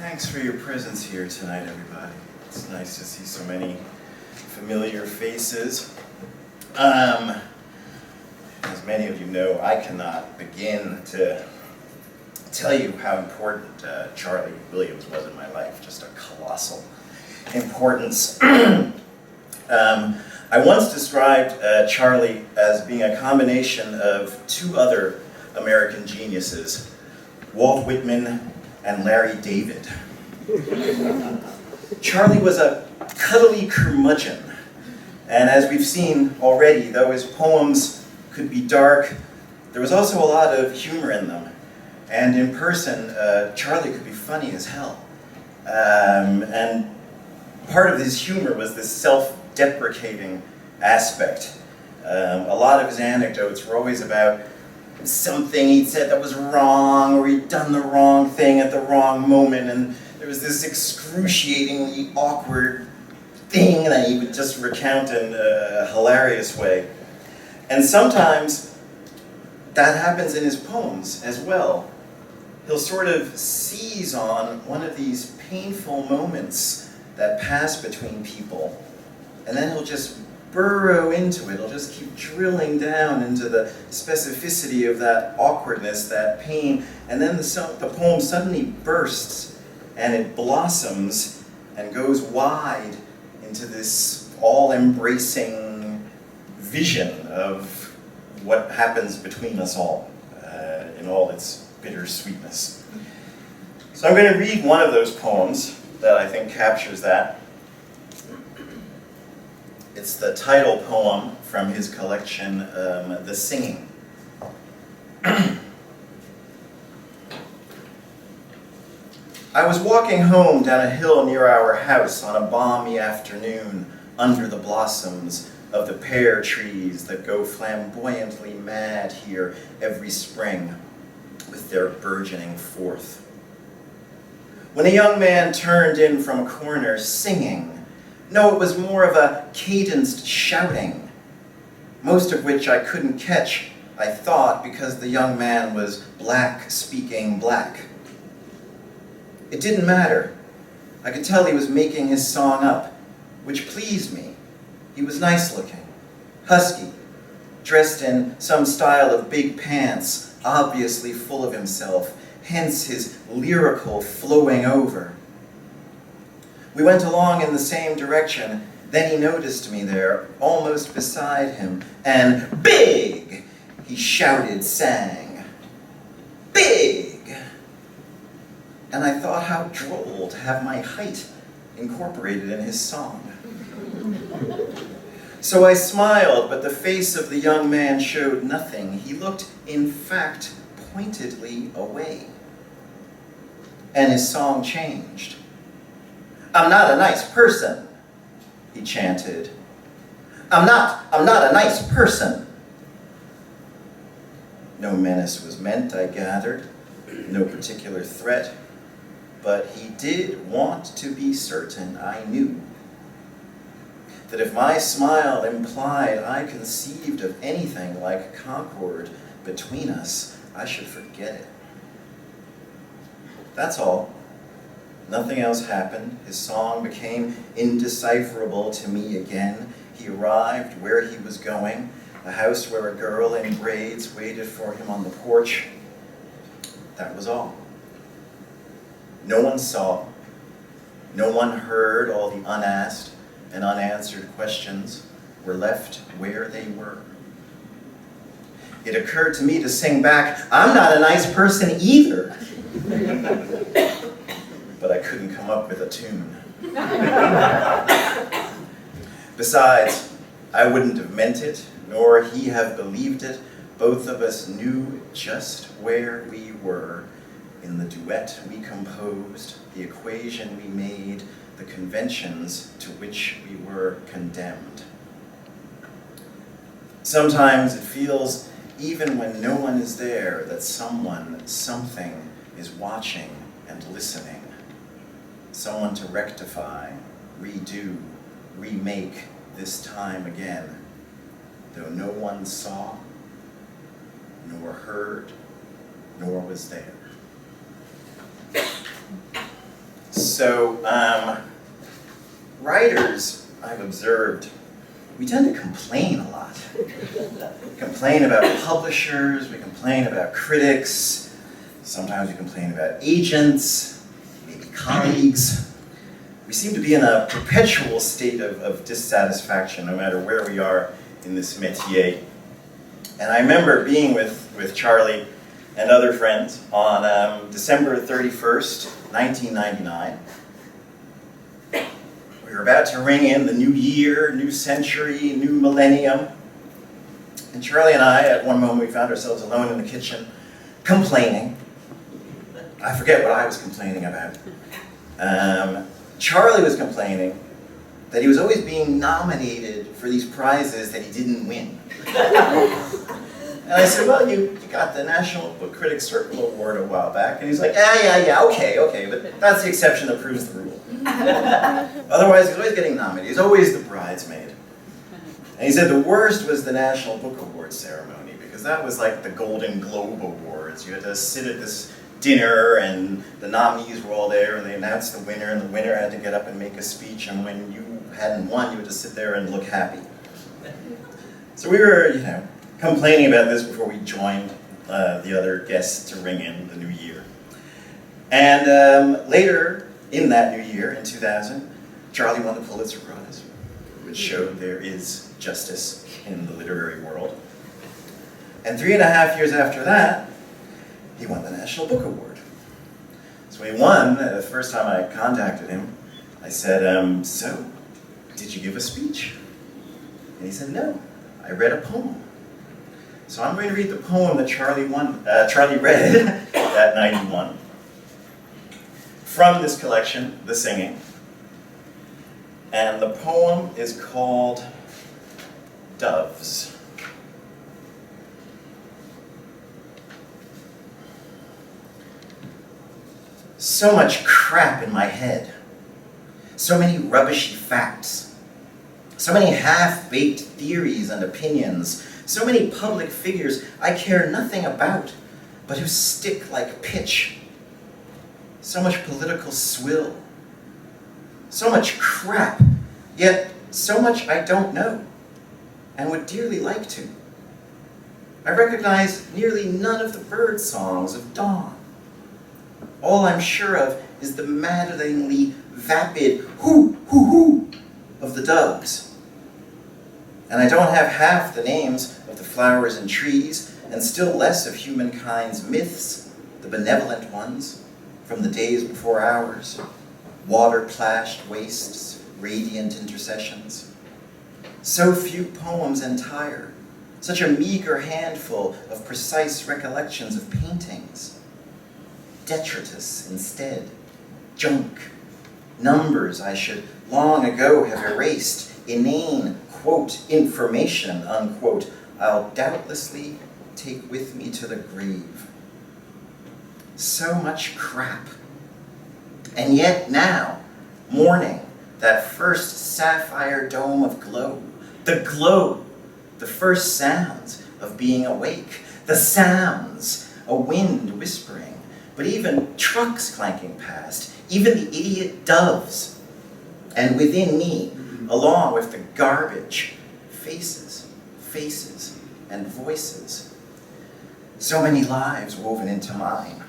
Thanks for your presence here tonight, everybody. It's nice to see so many familiar faces. As many of you know, I cannot begin to tell you how important Charlie Williams was in my life. Just a colossal importance. I once described Charlie as being a combination of two other American geniuses, Walt Whitman and Larry David. Charlie was a cuddly curmudgeon, and as we've seen already, though his poems could be dark, there was also a lot of humor in them. And in person, Charlie could be funny as hell. And part of his humor was this self-deprecating aspect. A lot of his anecdotes were always about something he'd said that was wrong, or he'd done the wrong thing at the wrong moment, and there was this excruciatingly awkward thing that he would just recount in a hilarious way. And sometimes that happens in his poems as well. He'll sort of seize on one of these painful moments that pass between people, and then he'll just burrow into it. He'll just keep drilling down into the specificity of that awkwardness, that pain, and then the poem suddenly bursts and it blossoms and goes wide into this all-embracing vision of what happens between us all in all its bittersweetness. So I'm going to read one of those poems that I think captures that. It's the title poem from his collection, The Singing. I was walking home down a hill near our house on a balmy afternoon under the blossoms of the pear trees that go flamboyantly mad here every spring with their burgeoning forth. When a young man turned in from a corner singing. No, it was more of a cadenced shouting, most of which I couldn't catch, I thought, because the young man was black speaking black. It didn't matter. I could tell he was making his song up, which pleased me. He was nice looking, husky, dressed in some style of big pants, obviously full of himself, hence his lyrical flowing over. We went along in the same direction. Then he noticed me there, almost beside him, and big, he shouted, sang, big. And I thought how droll to have my height incorporated in his song. So I smiled, but the face of the young man showed nothing. He looked, in fact, pointedly away. And his song changed. I'm not a nice person, he chanted. I'm not a nice person. No menace was meant, I gathered, no particular threat, but he did want to be certain, I knew, that if my smile implied I conceived of anything like concord between us, I should forget it. That's all. Nothing else happened. His song became indecipherable to me again. He arrived where he was going, a house where a girl in braids waited for him on the porch. That was all. No one saw, no one heard. All the unasked and unanswered questions were left where they were. It occurred to me to sing back, I'm not a nice person either. But I couldn't come up with a tune. Besides, I wouldn't have meant it, nor he have believed it. Both of us knew just where we were in the duet we composed, the equation we made, the conventions to which we were condemned. Sometimes it feels, even when no one is there, that someone, something is watching and listening. Someone to rectify, redo, remake this time again, though no one saw, nor heard, nor was there. Writers, I've observed, we tend to complain a lot. We complain about publishers, we complain about critics, sometimes we complain about agents, maybe colleagues. We seem to be in a perpetual state of dissatisfaction no matter where we are in this métier. And I remember being with Charlie and other friends on December 31st, 1999. We were about to ring in the new year, new century, new millennium. And Charlie and I, at one moment, we found ourselves alone in the kitchen, complaining. I forget what I was complaining about. Charlie was complaining that he was always being nominated for these prizes that he didn't win. And I said, well, you got the National Book Critics Circle Award a while back. And he's like, yeah, okay, but that's the exception that proves the rule. Otherwise, he's always getting nominated. He's always the bridesmaid. And he said the worst was the National Book Awards ceremony, because that was like the Golden Globe Awards. You had to sit at this dinner, and the nominees were all there, and they announced the winner, and the winner had to get up and make a speech, and when you hadn't won, you had to sit there and look happy. So we were, complaining about this before we joined the other guests to ring in the new year. And later in that new year, in 2000, Charlie won the Pulitzer Prize, which showed there is justice in the literary world. And 3.5 years after that, he won the National Book Award. So when he won, the first time I contacted him, I said, so, did you give a speech? And he said, no, I read a poem. So I'm going to read the poem that Charlie read at 91 from this collection, The Singing. And the poem is called Doves. So much crap in my head. So many rubbishy facts. So many half-baked theories and opinions. So many public figures I care nothing about, but who stick like pitch. So much political swill. So much crap, yet so much I don't know, and would dearly like to. I recognize nearly none of the bird songs of dawn. All I'm sure of is the maddeningly vapid hoo, hoo, hoo of the doves. And I don't have half the names of the flowers and trees, and still less of humankind's myths, the benevolent ones, from the days before ours, water-plashed wastes, radiant intercessions. So few poems entire, such a meager handful of precise recollections of paintings. Detritus instead, junk, numbers I should long ago have erased, inane, quote, information, unquote, I'll doubtlessly take with me to the grave. So much crap. And yet now, morning, that first sapphire dome of glow, the first sounds of being awake, the sounds, a wind whispering, but even trucks clanking past, even the idiot doves, and within me, along with the garbage, faces, and voices. So many lives woven into mine.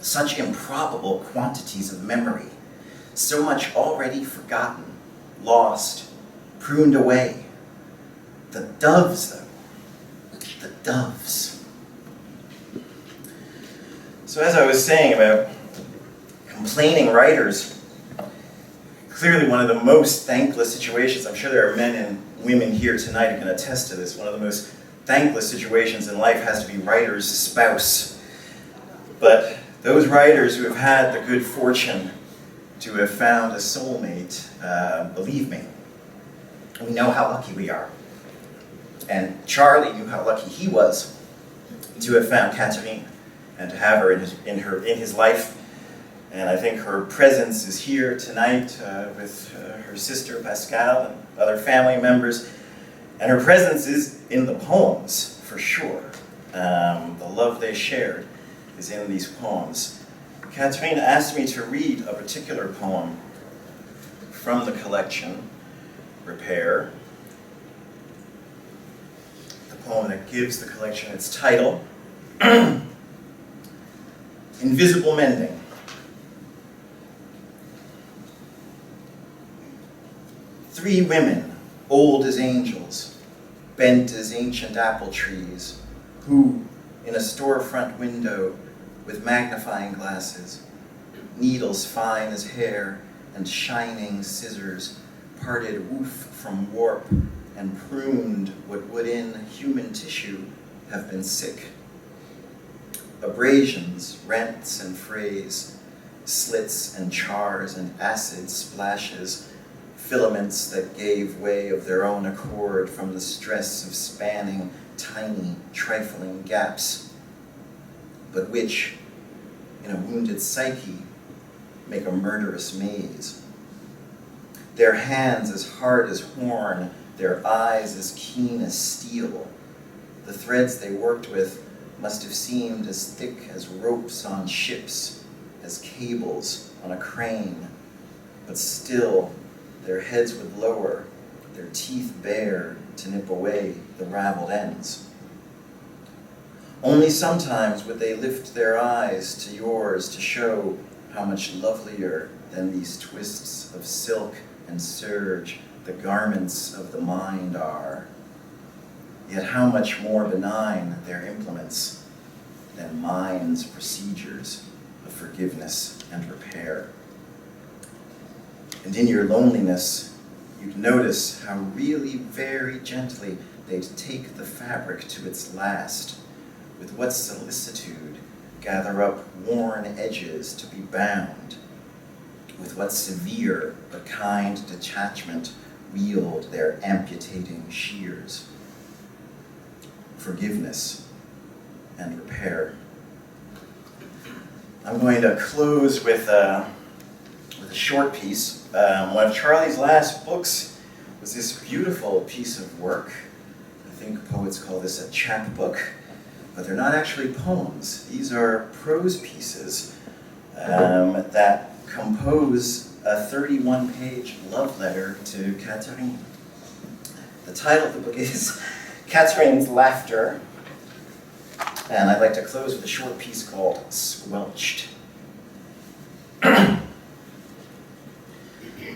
Such improbable quantities of memory. So much already forgotten, lost, pruned away. The doves, though. The doves. So as I was saying about complaining writers, clearly one of the most thankless situations, I'm sure there are men and women here tonight who can attest to this, one of the most thankless situations in life has to be writer's spouse. But those writers who have had the good fortune to have found a soulmate, believe me, we know how lucky we are. And Charlie knew how lucky he was to have found Catherine and to have her in his life. And I think her presence is here tonight with her sister Pascal and other family members. And her presence is in the poems, for sure. The love they shared is in these poems. Catherine asked me to read a particular poem from the collection, Repair, the poem that gives the collection its title, Invisible Mending. Three women, old as angels, bent as ancient apple trees, who, in a storefront window with magnifying glasses, needles fine as hair and shining scissors, parted woof from warp and pruned what would in human tissue have been sick. Abrasions, rents and frays, slits and chars and acid splashes, filaments that gave way of their own accord from the stress of spanning tiny, trifling gaps, but which, in a wounded psyche, make a murderous maze. Their hands as hard as horn, their eyes as keen as steel. The threads they worked with must have seemed as thick as ropes on ships, as cables on a crane, but still their heads would lower, their teeth bare to nip away the raveled ends. Only sometimes would they lift their eyes to yours to show how much lovelier than these twists of silk and serge the garments of the mind are, yet how much more benign their implements than mind's procedures of forgiveness and repair. And in your loneliness, you'd notice how really very gently they'd take the fabric to its last, with what solicitude gather up worn edges to be bound, with what severe but kind detachment wield their amputating shears. Forgiveness and repair. I'm going to close with a short piece. One of Charlie's last books was this beautiful piece of work. I think poets call this a chapbook, but they're not actually poems. These are prose pieces that compose a 31-page love letter to Catherine. The title of the book is Catherine's Laughter, and I'd like to close with a short piece called Squelched.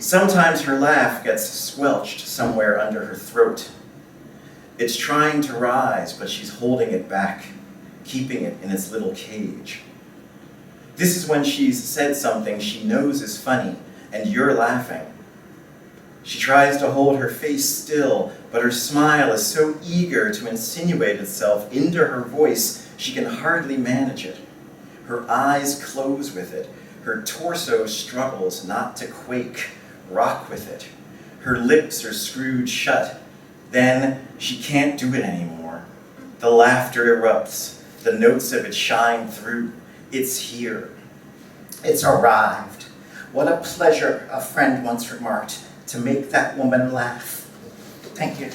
Sometimes her laugh gets squelched somewhere under her throat. It's trying to rise, but she's holding it back, keeping it in its little cage. This is when she's said something she knows is funny, and you're laughing. She tries to hold her face still, but her smile is so eager to insinuate itself into her voice, she can hardly manage it. Her eyes close with it. Her torso struggles not to quake, rock with it. Her lips are screwed shut. Then she can't do it anymore. The laughter erupts. The notes of it shine through. It's here. It's arrived. What a pleasure, a friend once remarked, to make that woman laugh. Thank you.